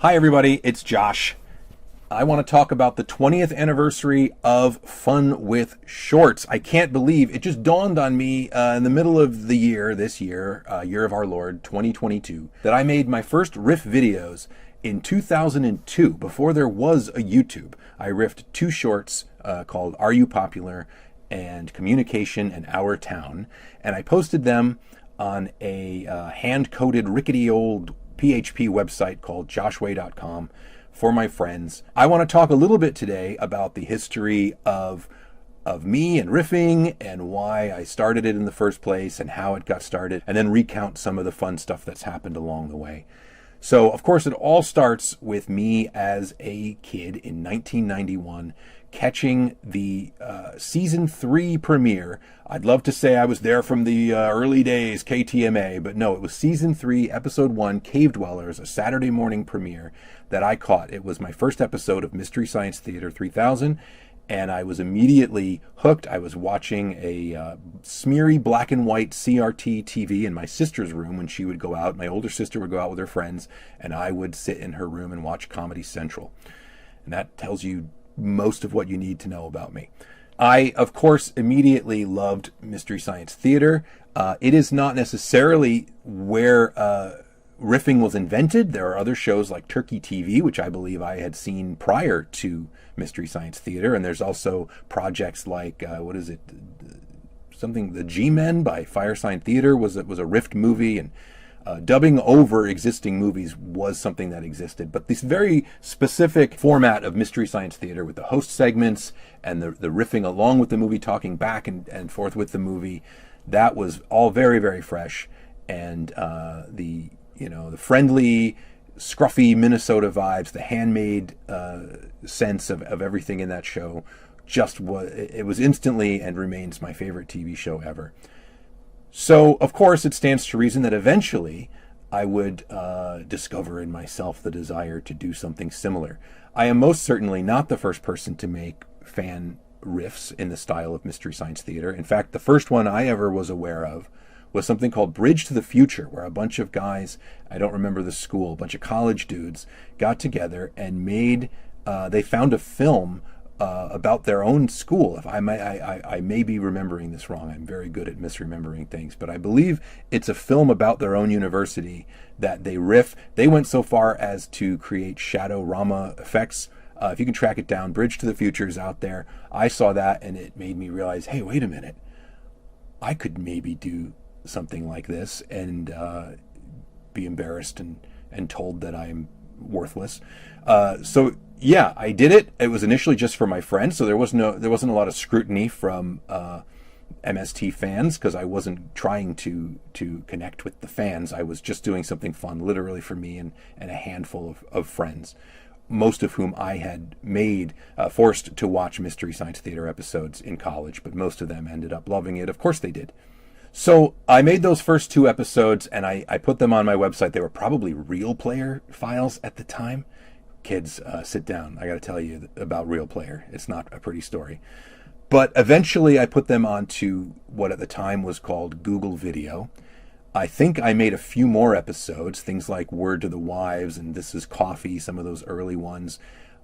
Hi everybody, it's Josh. I want to talk about the 20th anniversary of Fun with Shorts. I can't believe it just dawned on me in the middle of the year, this year, year of our Lord, 2022, that I made my first riff videos in 2002, before there was a YouTube. I riffed two shorts called Are You Popular and Communication and Our Town, and I posted them on a hand-coded, rickety old PHP website called joshway.com for my friends. I want to talk a little bit today about the history of me and riffing and why I started it in the first place and how it got started, and then recount some of the fun stuff that's happened along the way. So, of course, it all starts with me as a kid in 1991 catching the season 3 premiere. I'd love to say I was there from the early days, KTMA, but no, it was season 3, episode 1, Cave Dwellers, a Saturday morning premiere that I caught. It was my first episode of Mystery Science Theater 3000, and I was immediately hooked. I was watching a smeary black and white CRT TV in my sister's room when she would go out. My older sister would go out with her friends, and I would sit in her room and watch Comedy Central. And that tells you most of what you need to know about me. I, of course, immediately loved Mystery Science Theater. It is not necessarily where riffing was invented. There are other shows like Turkey TV, which I believe I had seen prior to Mystery Science Theater. And there's also projects like, the G-Men by Firesign Theater was a riffed movie, and dubbing over existing movies was something that existed. But this very specific format of Mystery Science Theater with the host segments and the riffing along with the movie, talking back and forth with the movie, that was all very, very fresh. And the friendly, scruffy Minnesota vibes, the handmade sense of everything in that show, it was instantly and remains my favorite TV show ever. So, of course, it stands to reason that eventually I would discover in myself the desire to do something similar. I am most certainly not the first person to make fan riffs in the style of Mystery Science Theater. In fact, the first one I ever was aware of was something called Bridge to the Future, where a bunch of guys, I don't remember the school, a bunch of college dudes got together and they found a film about their own school. If I may be remembering this wrong. I'm very good at misremembering things, but I believe it's a film about their own university that they riff. They went so far as to create shadow-rama effects. If you can track it down, Bridge to the Future is out there. I saw that and it made me realize, hey, wait a minute. I could maybe do something like this and be embarrassed and told that I'm worthless. So yeah, I did it. It was initially just for my friends, so there wasn't a lot of scrutiny from MST fans, because I wasn't trying to connect with the fans. I was just doing something fun, literally for me and a handful of friends, most of whom I had made forced to watch Mystery Science Theater episodes in college, but most of them ended up loving it. Of course they did. So I made those first 2 episodes and I put them on my website. They were probably Real Player files at the time. Kids, sit down. I got to tell you about Real Player. It's not a pretty story. But eventually I put them onto what at the time was called Google Video. I think I made a few more episodes, things like Word to the Wives and This Is Coffee, some of those early ones,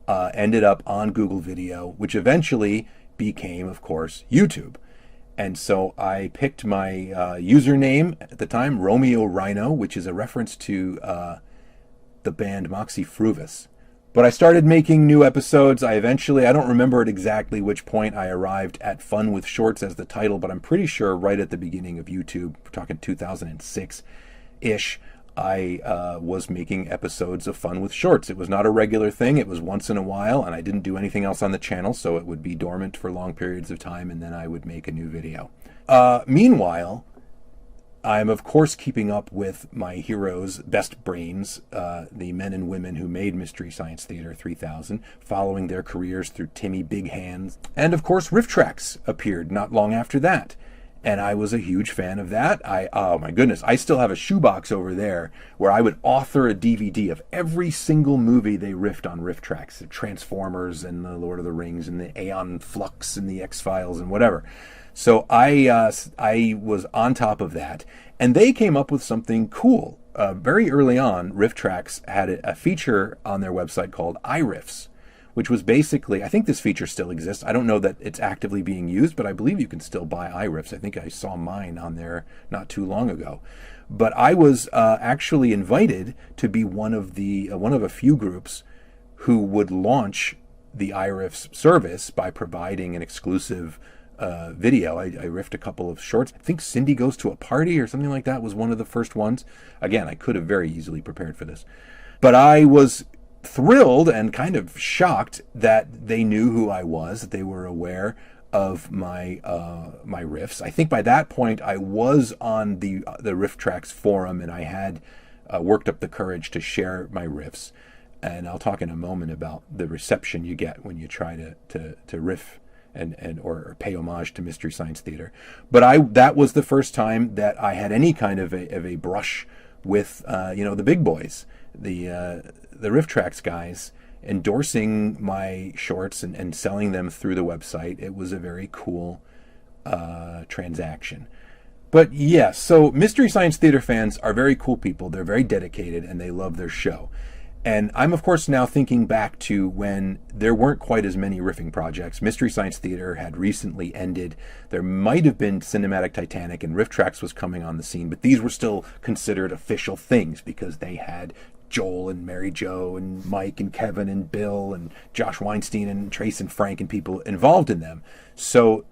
ended up on Google Video, which eventually became, of course, YouTube. And so I picked my username at the time, Romeo Rhino, which is a reference to the band Moxie Fruvis. But I started making new episodes. I don't remember at exactly which point I arrived at Fun with Shorts as the title, but I'm pretty sure right at the beginning of YouTube, we're talking 2006-ish, I was making episodes of Fun with Shorts. It was not a regular thing. It was once in a while, and I didn't do anything else on the channel, so it would be dormant for long periods of time, and then I would make a new video. Meanwhile, I'm, of course, keeping up with my heroes, best brains, the men and women who made Mystery Science Theater 3000, following their careers through Timmy Big Hands. And, of course, rifftrax appeared not long after that. And I was a huge fan of that. Oh my goodness, I still have a shoebox over there where I would author a DVD of every single movie they riffed on rifftrax. The Transformers and the Lord of the Rings and the Aeon Flux and the X-Files and whatever. So I was on top of that. And they came up with something cool. very early on, rifftrax had a feature on their website called iRiffs, which was basically, I think this feature still exists. I don't know that it's actively being used, but I believe you can still buy iRiffs. I think I saw mine on there not too long ago. But I was actually invited to be one of a few groups who would launch the iRiffs service by providing an exclusive video. I riffed a couple of shorts. I think Cindy Goes to a Party or something like that was one of the first ones. Again, I could have very easily prepared for this. But I was thrilled and kind of shocked that they knew who I was, that they were aware of my my riffs. I think by that point I was on the rifftrax forum, and I had worked up the courage to share my riffs. And I'll talk in a moment about the reception you get when you try to riff and or pay homage to Mystery Science Theater. But that was the first time that I had any kind of a brush with the big boys, the rifftrax guys, endorsing my shorts and selling them through the website. It was a very cool transaction. But yes, so Mystery Science Theater fans are very cool people. They're very dedicated and they love their show. And I'm, of course, now thinking back to when there weren't quite as many riffing projects. Mystery Science Theater had recently ended. There might have been Cinematic Titanic, and rifftrax was coming on the scene, but these were still considered official things because they had Joel and Mary Jo and Mike and Kevin and Bill and Josh Weinstein and Trace and Frank and people involved in them. So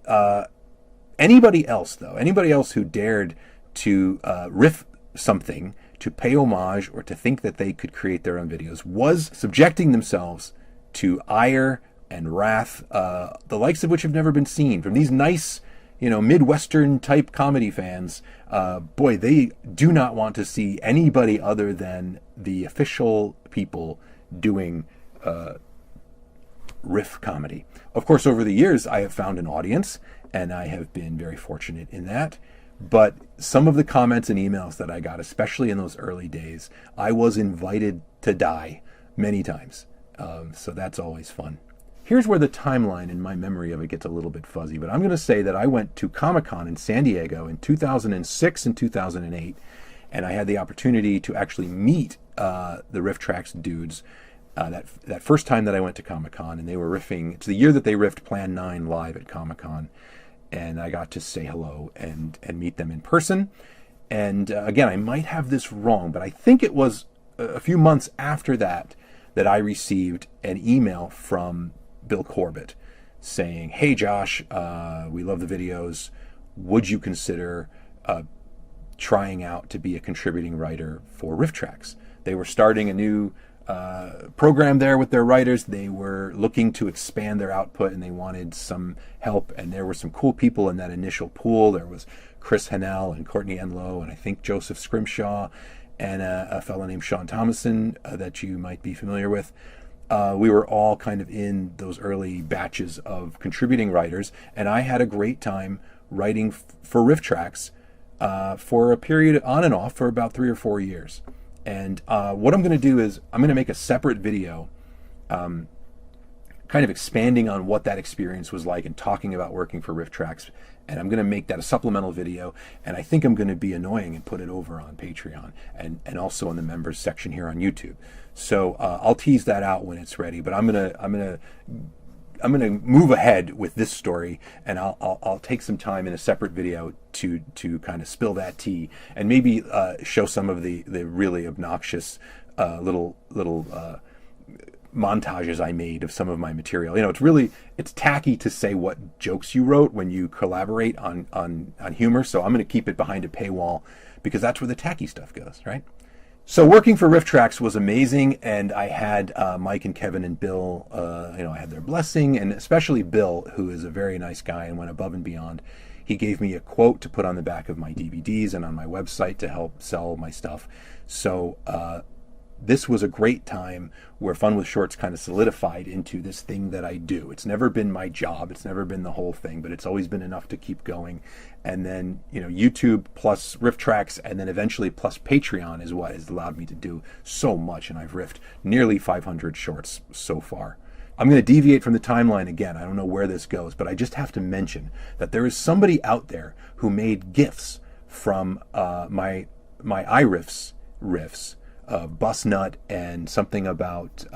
anybody else who dared to riff something, to pay homage, or to think that they could create their own videos, was subjecting themselves to ire and wrath, the likes of which have never been seen from these nice, Midwestern type comedy fans. Boy, they do not want to see anybody other than the official people doing riff comedy. Of course, over the years, I have found an audience, and I have been very fortunate in that. But some of the comments and emails that I got, especially in those early days, I was invited to die many times. So that's always fun. Here's where the timeline in my memory of it gets a little bit fuzzy, but I'm going to say that I went to Comic-Con in San Diego in 2006 and 2008, and I had the opportunity to actually meet the rifftrax dudes that first time that I went to Comic-Con, and they were riffing. It's the year that they riffed Plan 9 live at Comic-Con. And I got to say hello and meet them in person. And again, I might have this wrong, but I think it was a few months after that I received an email from Bill Corbett saying, "Hey Josh, we love the videos. Would you consider trying out to be a contributing writer for rifftrax?" They were starting a new program there with their writers. They were looking to expand their output, and they wanted some help. And there were some cool people in that initial pool. There was Chris Hennell and Courtney Enlow, and I think Joseph Scrimshaw, and a fellow named Sean Thomason that you might be familiar with. We were all kind of in those early batches of contributing writers, and I had a great time writing for rifftrax for a period on and off for about 3 or 4 years. And what I'm going to do is I'm going to make a separate video kind of expanding on what that experience was like and talking about working for rifftrax. And I'm going to make that a supplemental video. And I think I'm going to be annoying and put it over on Patreon and also in the members section here on YouTube. So I'll tease that out when it's ready. But I'm going to move ahead with this story, and I'll take some time in a separate video to kind of spill that tea and maybe show some of the really obnoxious little montages I made of some of my material. It's tacky to say what jokes you wrote when you collaborate on humor. So I'm going to keep it behind a paywall because that's where the tacky stuff goes, right? So working for rifftrax was amazing, and I had Mike and Kevin and Bill, I had their blessing, and especially Bill, who is a very nice guy and went above and beyond. He gave me a quote to put on the back of my DVDs and on my website to help sell my stuff. So this was a great time where Fun with Shorts kind of solidified into this thing that I do. It's never been my job. It's never been the whole thing, but it's always been enough to keep going. And then, YouTube plus rifftrax, and then eventually plus Patreon is what has allowed me to do so much. And I've riffed nearly 500 shorts so far. I'm going to deviate from the timeline again. I don't know where this goes, but I just have to mention that there is somebody out there who made GIFs from my iRiffs riffs, Bus Nut and something about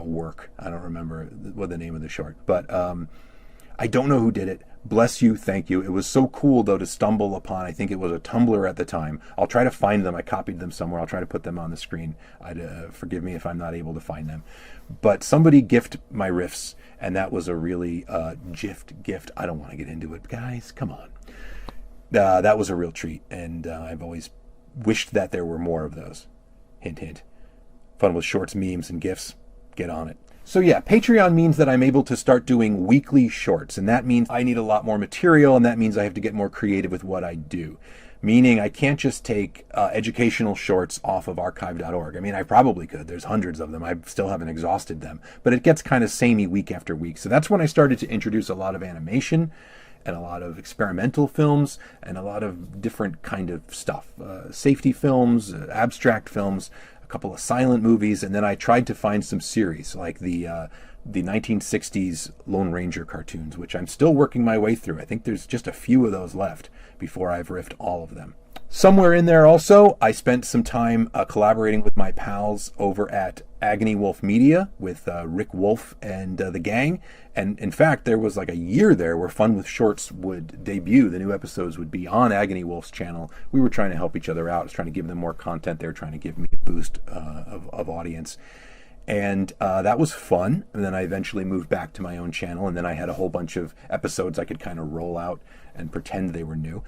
work. I don't remember what the name of the short, but I don't know who did it. Bless you, thank you. It was so cool, though, to stumble upon. I think it was a Tumblr at the time. I'll try to find them. I copied them somewhere. I'll try to put them on the screen. Forgive me if I'm not able to find them. But somebody gifted my riffs, and that was a really gift. I don't want to get into it. Guys, come on. That was a real treat, and I've always wished that there were more of those. Hint, hint. Fun with shorts, memes, and GIFs. Get on it. So yeah, Patreon means that I'm able to start doing weekly shorts, and that means I need a lot more material, and that means I have to get more creative with what I do. Meaning I can't just take educational shorts off of archive.org. I mean, I probably could. There's hundreds of them. I still haven't exhausted them. But it gets kind of samey week after week. So that's when I started to introduce a lot of animation and a lot of experimental films and a lot of different kind of stuff. Safety films, abstract films, couple of silent movies, and then I tried to find some series like the 1960s Lone Ranger cartoons, which I'm still working my way through. I think there's just a few of those left before I've riffed all of them. Somewhere in there also, I spent some time collaborating with my pals over at Agony Wolf Media with Rick Wolf and the gang. And in fact, there was like a year there where Fun with Shorts would debut. The new episodes would be on Agony Wolf's channel. We were trying to help each other out. I was trying to give them more content. They were trying to give me a boost of audience. And that was fun. And then I eventually moved back to my own channel. And then I had a whole bunch of episodes I could kind of roll out and pretend they were new.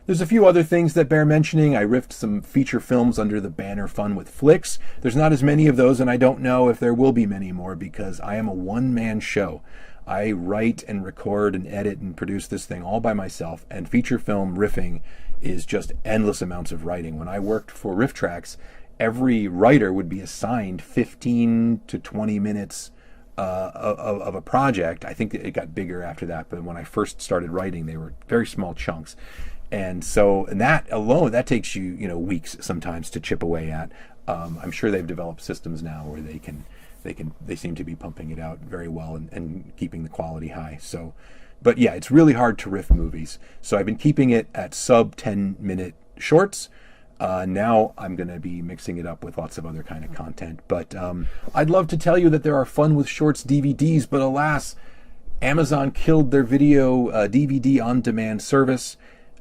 There's a few other things that bear mentioning. I riffed some feature films under the banner Fun with Flicks. There's not as many of those, and I don't know if there will be many more because I am a one-man show. I write and record and edit and produce this thing all by myself, and feature film riffing is just endless amounts of writing. When I worked for rifftrax, every writer would be assigned 15 to 20 minutes of a project. I think it got bigger after that, but when I first started writing, they were very small chunks. And so, and that alone, that takes you, weeks sometimes to chip away at. I'm sure they've developed systems now where they seem to be pumping it out very well and keeping the quality high. So, but yeah, it's really hard to riff movies. So I've been keeping it at sub 10-minute shorts. Now I'm going to be mixing it up with lots of other kind of content. But I'd love to tell you that there are Fun with Shorts DVDs, but alas, Amazon killed their video DVD on-demand service.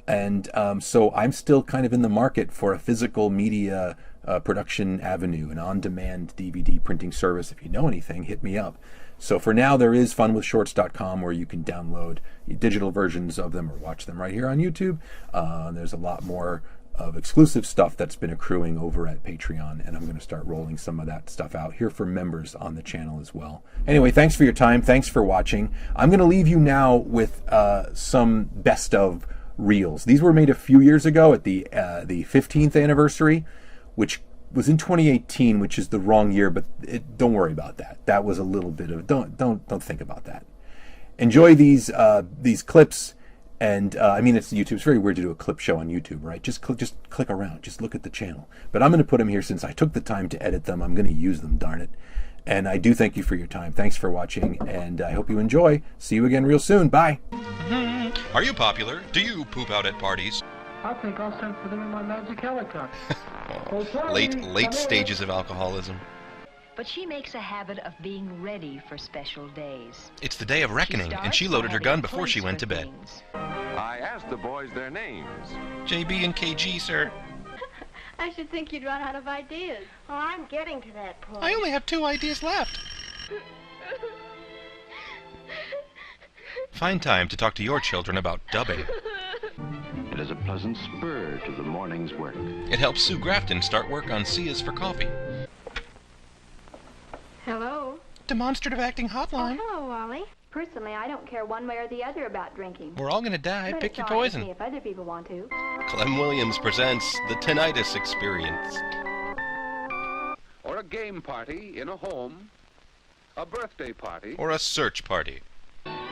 And so I'm still kind of in the market for a physical media production avenue, an on-demand DVD printing service. If you know anything, hit me up. So for now, there is funwithshorts.com where you can download digital versions of them or watch them right here on YouTube. There's a lot more of exclusive stuff that's been accruing over at Patreon, and I'm going to start rolling some of that stuff out here for members on the channel as well. Anyway, thanks for your time. Thanks for watching. I'm going to leave you now with some best of reels. These were made a few years ago at the 15th anniversary, which was in 2018, which is the wrong year, but don't worry about that. That was a little bit of don't think about that. Enjoy these clips, and I mean, it's YouTube. It's very weird to do a clip show on YouTube, right? Just click around, just look at the channel. But I'm going to put them here since I took the time to edit them. I'm going to use them, darn it. And I do thank you for your time. Thanks for watching, and I hope you enjoy. See you again real soon. Bye. Are you popular? Do you poop out at parties? I think I'll send for them in my magic helicopter. Late stages of alcoholism. But she makes a habit of being ready for special days. It's the day of reckoning, and she loaded her gun before she went to bed. I asked the boys their names. JB and KG, sir. I should think you'd run out of ideas. Oh, I'm getting to that point. I only have 2 ideas left. Find time to talk to your children about dubbing. It is a pleasant spur to the morning's work. It helps Sue Grafton start work on C is for Coffee. Hello? Demonstrative acting hotline. Oh, hello, Wally. Personally, I don't care one way or the other about drinking. We're all gonna die. But Pick it's your all right with poison. me if other people want to. Clem Williams presents The Tinnitus Experience. Or a game party in a home. A birthday party. Or a search party.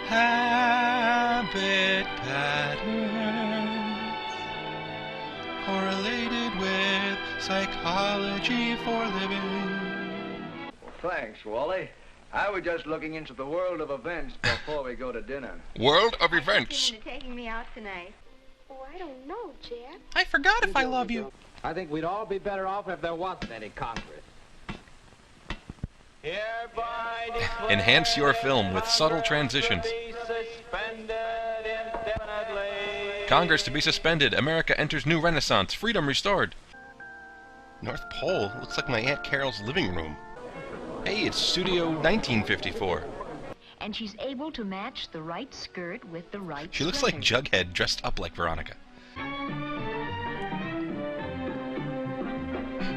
Habit patterns correlated with psychology for living. Thanks, Wally. I was just looking into the world of events before we go to dinner. World of What's events. the key to taking me out tonight? Oh, I don't know, Jack. I forgot if I love you. I think we'd all be better off if there wasn't any Congress. Enhance your film with subtle transitions. Congress to be suspended. America enters new renaissance. Freedom restored. North Pole looks like my Aunt Carol's living room. Hey, it's Studio 1954. And she's able to match the right skirt with the right She looks sweater. like Jughead dressed up like Veronica.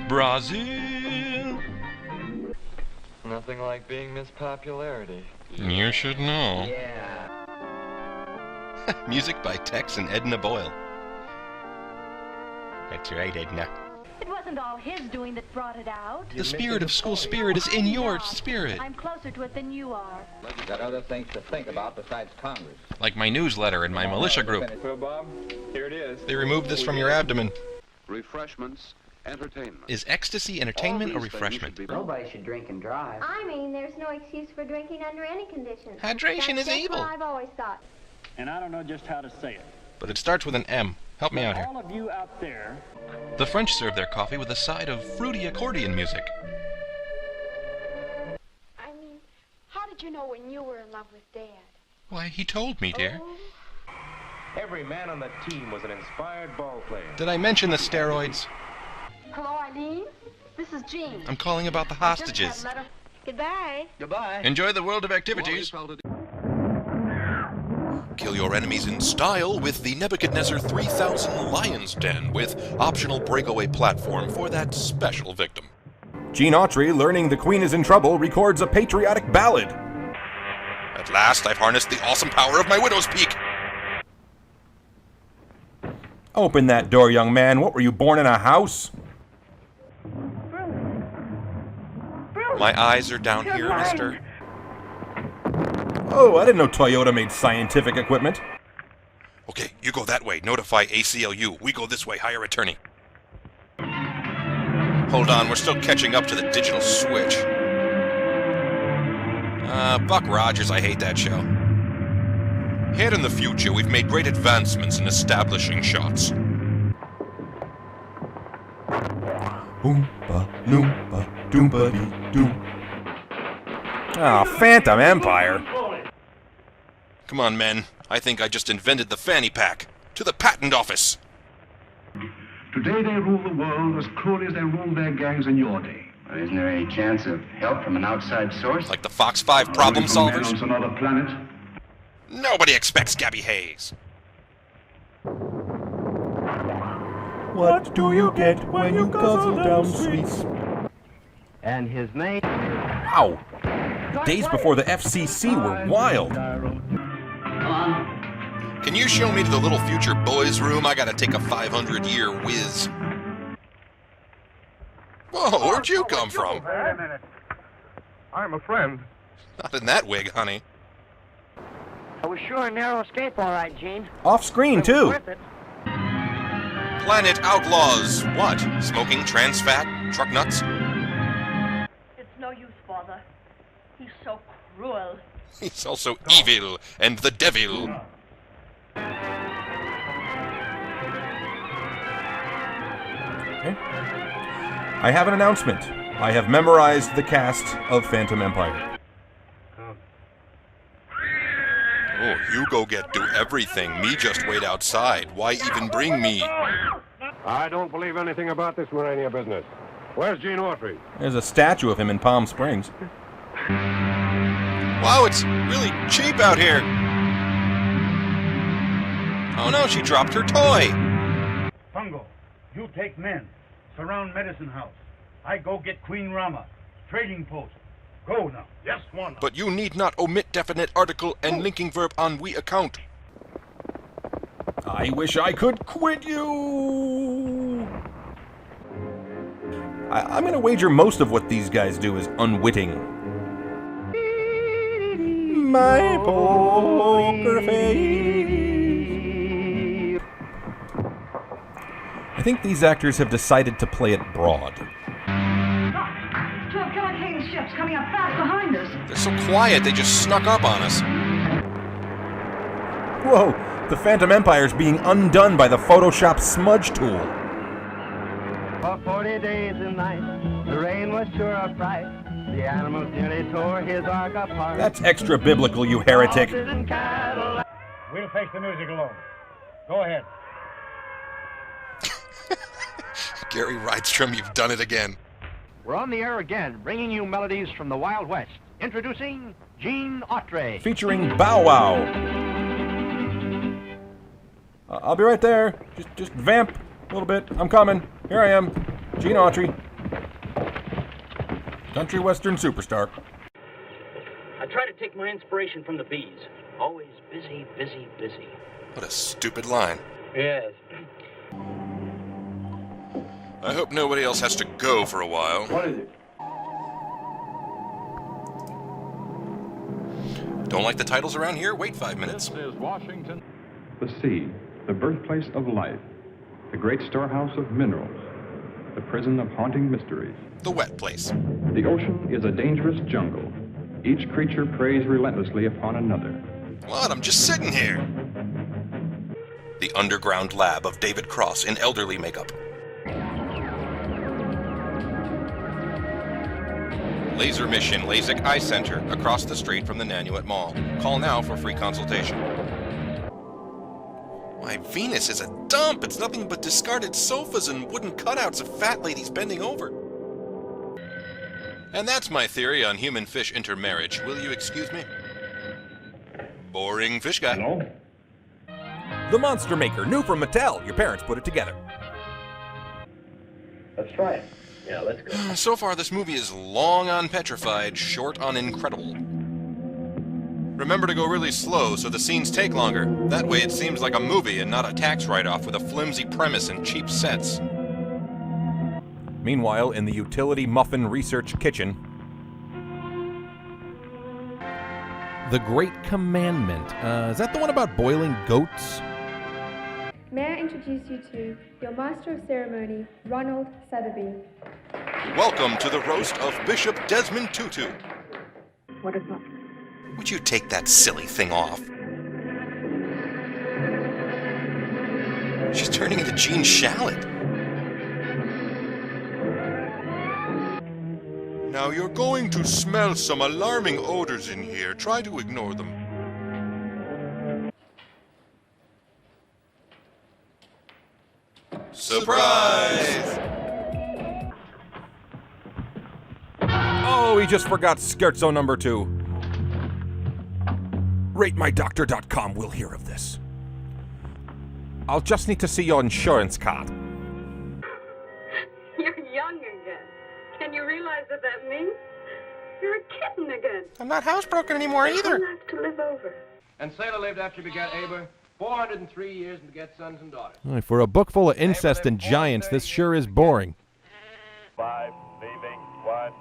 Brazil. Nothing like being Miss Popularity. You should know. Yeah. Music by Tex and Edna Boyle. That's right, Edna. It wasn't all his doing that brought it out. The spirit of school spirit is in your spirit. I'm closer to it than you are. You've got other things to think about besides Congress. Like my newsletter and my militia group. Well, Bob, here it is. They removed this from your abdomen. Refreshments, entertainment. Is ecstasy entertainment or All these things refreshment? should be- Nobody should drink and drive. I mean, there's no excuse for drinking under any conditions. Hydration is That's evil. what I've always thought. And I don't know just how to say it. But it starts with an M. Help me out here. All of you out there, The French serve their coffee with a side of fruity accordion music. I mean, how did you know when you were in love with Dad? Why, he told me, dear. Every man on the team was an inspired ball player. Did I mention the steroids? Hello, Eileen. This is Jean. I'm calling about the hostages. Goodbye. Goodbye. Enjoy the world of activities. Kill your enemies in style with the Nebuchadnezzar 3000 Lion's Den with optional breakaway platform for that special victim. Gene Autry, learning the Queen is in trouble, records a patriotic ballad. At last, I've harnessed the awesome power of my widow's peak. Open that door, young man. What, were you born in a house? My eyes are down here, mister. Oh, I didn't know Toyota made scientific equipment. Okay, you go that way. Notify ACLU. We go this way. Hire attorney. Hold on, we're still catching up to the digital switch. Buck Rogers, I hate that show. Here in the future, we've made great advancements in establishing shots. Oompa, loompa, doompa-dee-doo. Ah, Phantom Empire. Come on, men. I think I just invented the fanny pack. To the patent office. Today they rule the world as cruelly as they ruled their gangs in your day. Isn't there any chance of help from an outside source? Like the Fox 5 problem solvers? On some other planet. Nobody expects Gabby Hayes. What do you get when you guzzle down sweets? And his name... Ow! Days before the FCC were wild. Can you show me to the little future boys' room? I gotta take a 500-year whiz. Whoa, where'd you come from? Wait a minute. I'm a friend. Not in that wig, honey. It was sure a narrow escape, all right, Gene. Off screen, too. Worth it. Planet Outlaws. What? Smoking trans fat? Truck nuts? It's no use, Father. He's so cruel. He's also evil and the devil. Okay. I have an announcement. I have memorized the cast of Phantom Empire. Oh, you go do everything. Me just wait outside. Why even bring me? I don't believe anything about this Morania business. Where's Gene Autry? There's a statue of him in Palm Springs. Wow, it's really cheap out here. Oh no, she dropped her toy. Fungo, you take men. Surround Medicine House. I go get Queen Rama. Trading post. Go now. Yes, one. But you need not omit definite article and linking verb on we account. I wish I could quit you. I'm gonna wager most of what these guys do is unwitting. My poker face. I think these actors have decided to play it broad. 12 blockade ships coming up fast behind us. They're so quiet, they just snuck up on us. Whoa, the Phantom Empire's being undone by the Photoshop smudge tool. many days and nights. The rain was sure a fright. The animals nearly tore his ark apart. That's extra biblical, you heretic. We'll face the music alone. Go ahead. Gary Rydstrom, you've done it again. We're on the air again, bringing you melodies from the Wild West. Introducing Gene Autry. Featuring Bow Wow. I'll be right there. Just vamp a little bit. I'm coming. Here I am. Gene Autry. Country Western superstar. I try to take my inspiration from the bees. Always busy, busy, busy. What a stupid line. Yes. I hope nobody else has to go for a while. What is it? Don't like the titles around here? Wait 5 minutes. This is Washington. The sea, the birthplace of life, the great storehouse of minerals, the prison of haunting mysteries. The wet place. The ocean is a dangerous jungle. Each creature preys relentlessly upon another. What? I'm just sitting here. The underground lab of David Cross in elderly makeup. Laser Mission LASIK Eye Center, across the street from the Nanuet Mall. Call now for free consultation. Why, Venus is a dump. It's nothing but discarded sofas and wooden cutouts of fat ladies bending over. And that's my theory on human-fish intermarriage. Will you excuse me? Boring fish guy. Hello? The Monster Maker, new from Mattel. Your parents put it together. Let's try it. Yeah, let's go. So far, this movie is long on petrified, short on incredible. Remember to go really slow so the scenes take longer. That way it seems like a movie and not a tax write-off with a flimsy premise and cheap sets. Meanwhile, in the Utility Muffin Research Kitchen, The Great Commandment. Is that the one about boiling goats? May I introduce you to your Master of Ceremony, Ronald Sotheby. Welcome to the roast of Bishop Desmond Tutu. What is that? Would you take that silly thing off? She's turning into Jean Shalit. Now you're going to smell some alarming odors in here. Try to ignore them. Surprise! Oh, he just forgot Scherzo number 2. RateMyDoctor.com will hear of this. I'll just need to see your insurance card. You're young again. Can you realize what that means? You're a kitten again. I'm not housebroken anymore either. You have to live over. And Sailor lived after he begat Aber 403 years and begat sons and daughters. For a book full of incest and giants, this sure is boring. 5, leaving, 1.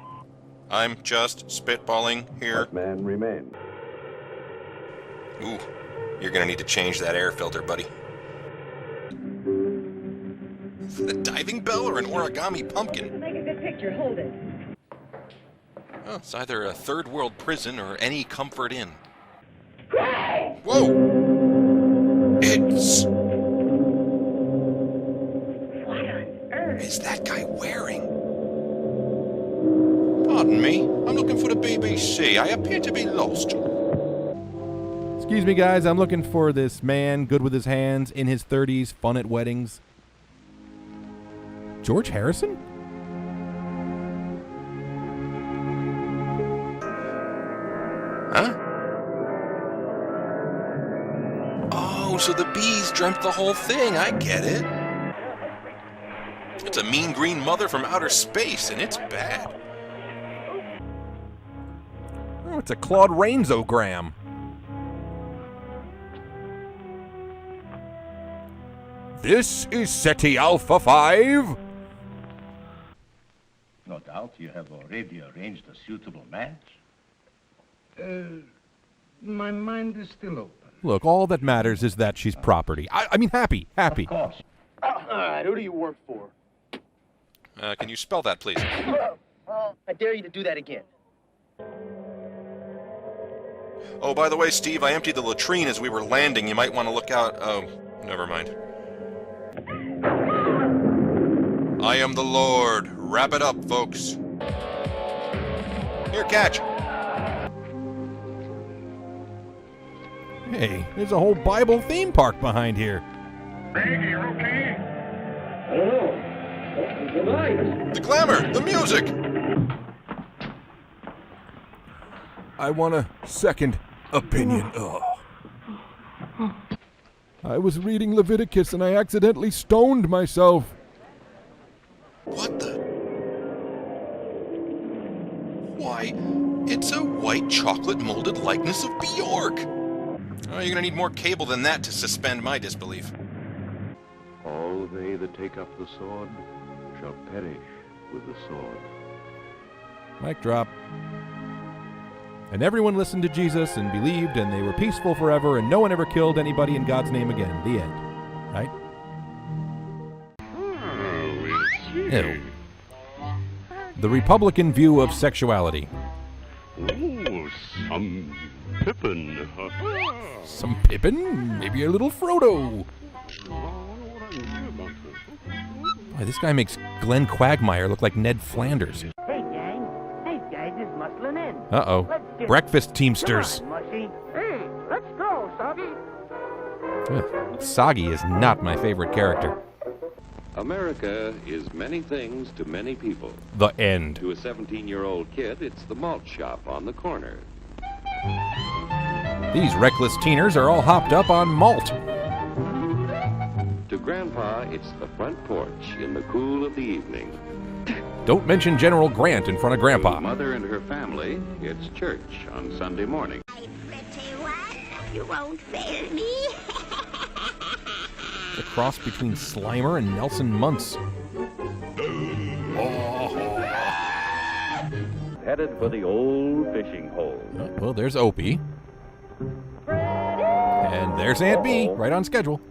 I'm just spitballing here. What man remains? Ooh, you're gonna need to change that air filter, buddy. Is it a diving bell or an origami pumpkin? Make a good picture. Hold it. Oh, it's either a third world prison or any comfort inn. Whoa! It's... What on earth is that guy wearing? Pardon me, I'm looking for the BBC. I appear to be lost. Excuse me, guys, I'm looking for this man, good with his hands, in his 30s, fun at weddings. George Harrison? Huh? Oh, so the bees dreamt the whole thing. I get it. It's a mean green mother from outer space, and it's bad. Oh, it's a Claude Rains-o-gram. This is SETI Alpha 5. No doubt you have already arranged a suitable match. My mind is still open. Look, all that matters is that she's property. I mean, happy. Of course. All right, who do you work for? Can you spell that, please? I dare you to do that again. Oh, by the way, Steve, I emptied the latrine as we were landing. You might want to look out. Oh, never mind. I am the Lord. Wrap it up, folks. Here, catch. Hey, there's a whole Bible theme park behind here. Maggie, you okay? The glamour, the music. I want a second opinion. I was reading Leviticus and I accidentally stoned myself. What the? Why, it's a white chocolate molded likeness of Bjork. Oh, you're gonna need more cable than that to suspend my disbelief. All they that take up the sword shall perish with the sword. Mic drop. And everyone listened to Jesus and believed, and they were peaceful forever, and no one ever killed anybody in God's name again. The end. Right? Ew. The Republican view of sexuality. Ooh, some Pippin. Some Pippin? Maybe a little Frodo. Boy, this guy makes Glenn Quagmire look like Ned Flanders. Hey, gang. These guys is muscling in. Uh-oh. Breakfast Teamsters. Come on, Mushy. Hey, let's go, Soggy. Ugh. Soggy is not my favorite character. America is many things to many people. The end. To a 17-year-old kid, it's the malt shop on the corner. These reckless teeners are all hopped up on malt. To Grandpa, it's the front porch in the cool of the evening. Don't mention General Grant in front of Grandpa. To Mother and her family, it's church on Sunday morning. You won't fail me. The cross between Slimer and Nelson Muntz. Headed for the old fishing hole. Oh, well, there's Opie. And there's Aunt Bee, right on schedule.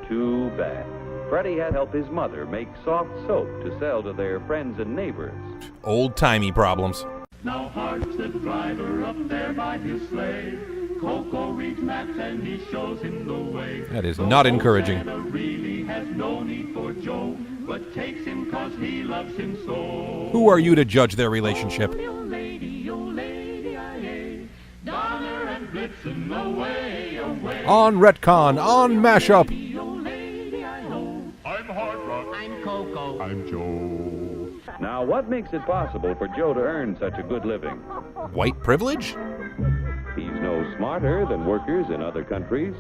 Too bad. Freddie had helped his mother make soft soap to sell to their friends and neighbors. Old-timey problems. Now Hart's the driver up there by his sleigh. Coco reads maps and he shows him the way. That is not encouraging. Santa really has no need for Joe, but takes him 'cause he loves him so. Who are you to judge their relationship? Oh lady, aye, Donner and Blitzen, away, away. On retcon, on mashup. I'm Hard Rock. I'm Coco. I'm Joe. Now, what makes it possible for Joe to earn such a good living? White privilege? He's no smarter than workers in other countries.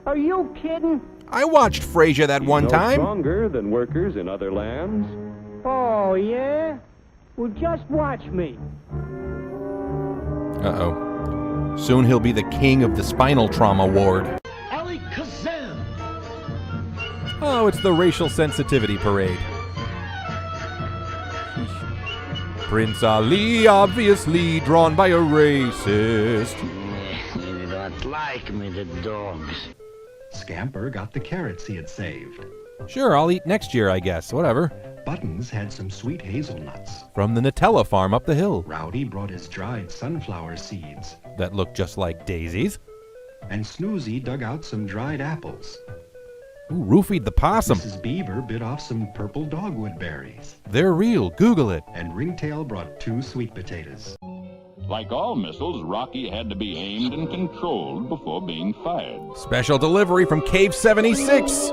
Are you kidding? I watched Frasier that one He's time. no stronger than workers in other lands. Oh, yeah? Well, just watch me. Uh-oh. Soon he'll be the king of the spinal trauma ward. Ali Kazan. Oh, it's the racial sensitivity parade. Prince Ali, obviously drawn by a racist. You don't like me, the dogs. Scamper got the carrots he had saved. Sure, I'll eat next year, I guess. Whatever. Buttons had some sweet hazelnuts. From the Nutella farm up the hill. Rowdy brought his dried sunflower seeds. That look just like daisies. And Snoozy dug out some dried apples. Ooh, roofied the possum. Mrs. Beaver bit off some purple dogwood berries. They're real. Google it. And Ringtail brought 2 sweet potatoes. Like all missiles, Rocky had to be aimed and controlled before being fired. Special delivery from Cave 76.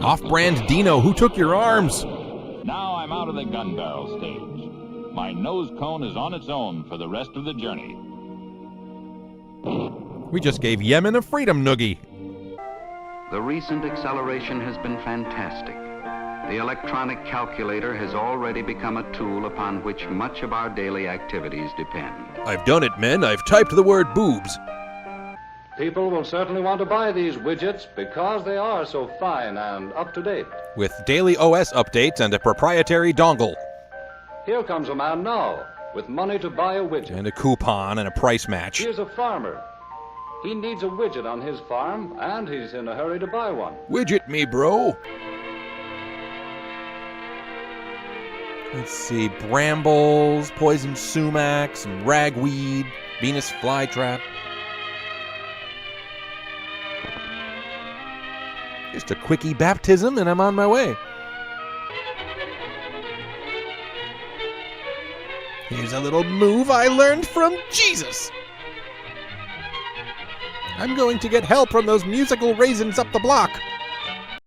Off-brand Dino, who took your arms? Now I'm out of the gun barrel stage. My nose cone is on its own for the rest of the journey. We just gave Yemen a freedom noogie. The recent acceleration has been fantastic. The electronic calculator has already become a tool upon which much of our daily activities depend. I've done it, men. I've typed the word boobs. People will certainly want to buy these widgets because they are so fine and up-to-date. With daily OS updates and a proprietary dongle. Here comes a man now with money to buy a widget. And a coupon and a price match. Here's a farmer. He needs a widget on his farm, and he's in a hurry to buy one. Widget me, bro. Let's see, brambles, poison sumac, some ragweed, Venus flytrap. Just a quickie baptism and I'm on my way. Here's a little move I learned from Jesus. I'm going to get help from those musical raisins up the block.